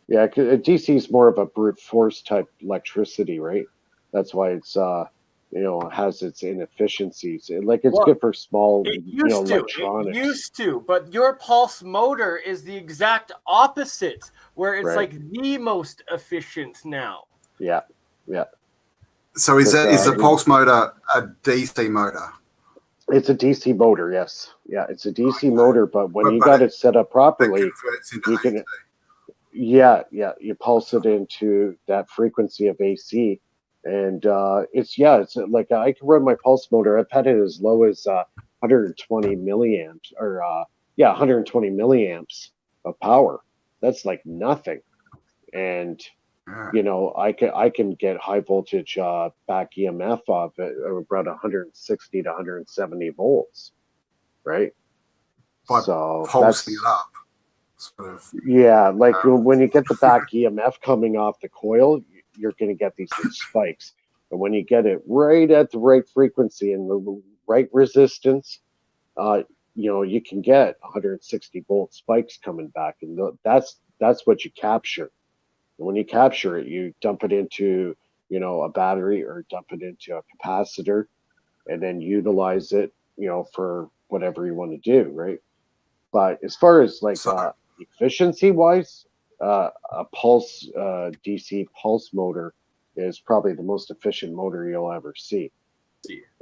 Yeah, DC is more of a brute force type electricity, right? That's why it's has its inefficiencies. Like it's Well, good for small it used to. It electronics, used to. But your pulse motor is the exact opposite, where it's right? like the most efficient now. Yeah, yeah. So is Because that is the we pulse motor a DC motor? it's a DC motor, yes. Yeah, it's a DC Okay. motor, but when you But got it set up that properly, converts into you can AC. yeah, you pulse it into that frequency of AC, and it's like I can run my pulse motor. I've had it as low as 120 milliamps, or 120 milliamps of power. That's like nothing, and Yeah. I can get high voltage back EMF off it around 160 to 170 volts, right? By So pulsing it that's up, sort of. yeah, like when you get the back EMF coming off the coil, you're going to get these spikes. And when you get it right at the right frequency and the right resistance, uh, you can get 160-volt spikes coming back, and that's what you capture. And when you capture it, you dump it into a battery or dump it into a capacitor, and then utilize it, for whatever you want to do, right? But as far as like So efficiency wise, a pulse DC pulse motor is probably the most efficient motor you'll ever see.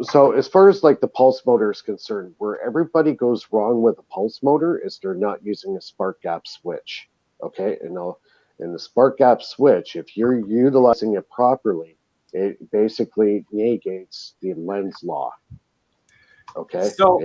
So as far as like the pulse motor is concerned, where everybody goes wrong with a pulse motor is they're not using a spark gap switch. Okay, and the spark gap switch, if you're utilizing it properly, it basically negates the Lenz's law. Okay, So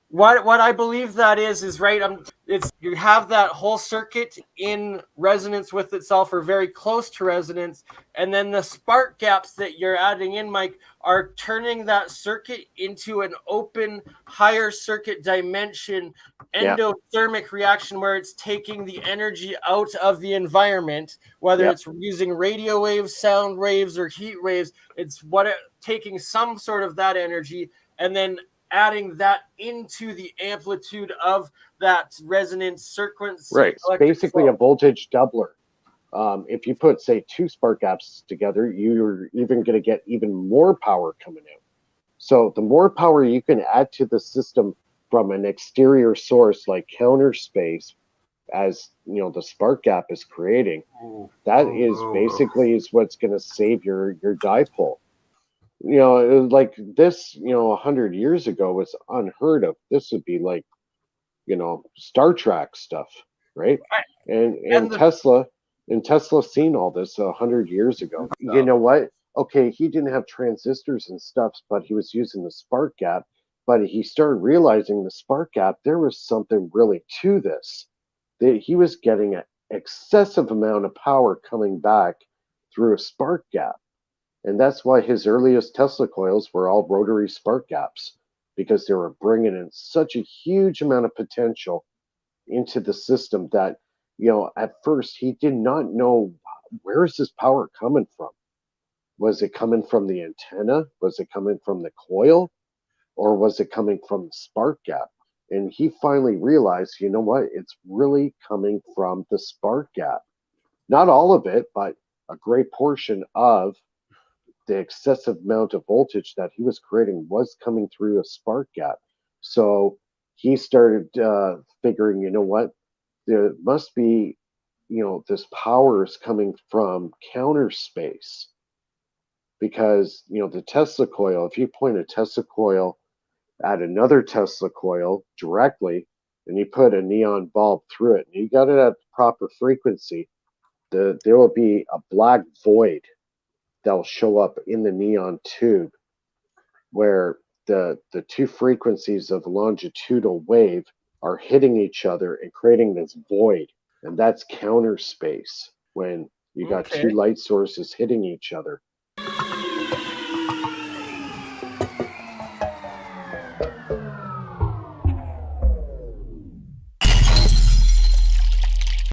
what I believe that is right. It's you have that whole circuit in resonance with itself, or very close to resonance, and then the spark gaps that you're adding in, Mike, are turning that circuit into an open higher circuit dimension yeah, endothermic reaction, where it's taking the energy out of the environment, whether yeah, it's using radio waves, sound waves, or heat waves. It's taking some sort of that energy and then adding that into the amplitude of that resonance right. frequency It's electric basically a flow. voltage doubler. If you put, say, two spark gaps together, you're even going to get even more power coming out. So the more power you can add to the system from an exterior source like counter space, as the spark gap is creating, that is basically is what's going to save your dipole. Like this, 100 years ago was unheard of. This would be like Star Trek stuff, right? And And and the Tesla and Tesla seen all this 100 years ago. You know what? Okay, he didn't have transistors and stuff, but he was using the spark gap. But he started realizing the spark gap. There was something really to this. That he was getting an excessive amount of power coming back through a spark gap. And that's why his earliest Tesla coils were all rotary spark gaps, because they were bringing in such a huge amount of potential into the system that, at first he did not know, where is this power coming from? Was it coming from the antenna? Was it coming from the coil? Or was it coming from the spark gap? And he finally realized, you know what? It's really coming from the spark gap. Not all of it, but a great portion of the excessive amount of voltage that he was creating was coming through a spark gap. So he started figuring, you know what, there must be, this power is coming from counter space, because the Tesla coil, if you point a Tesla coil at another Tesla coil directly, and you put a neon bulb through it, and you got it at the proper frequency, there will be a black void that'll show up in the neon tube, where the two frequencies of the longitudinal wave are hitting each other and creating this void. And that's counter space, when you got two okay, light sources hitting each other.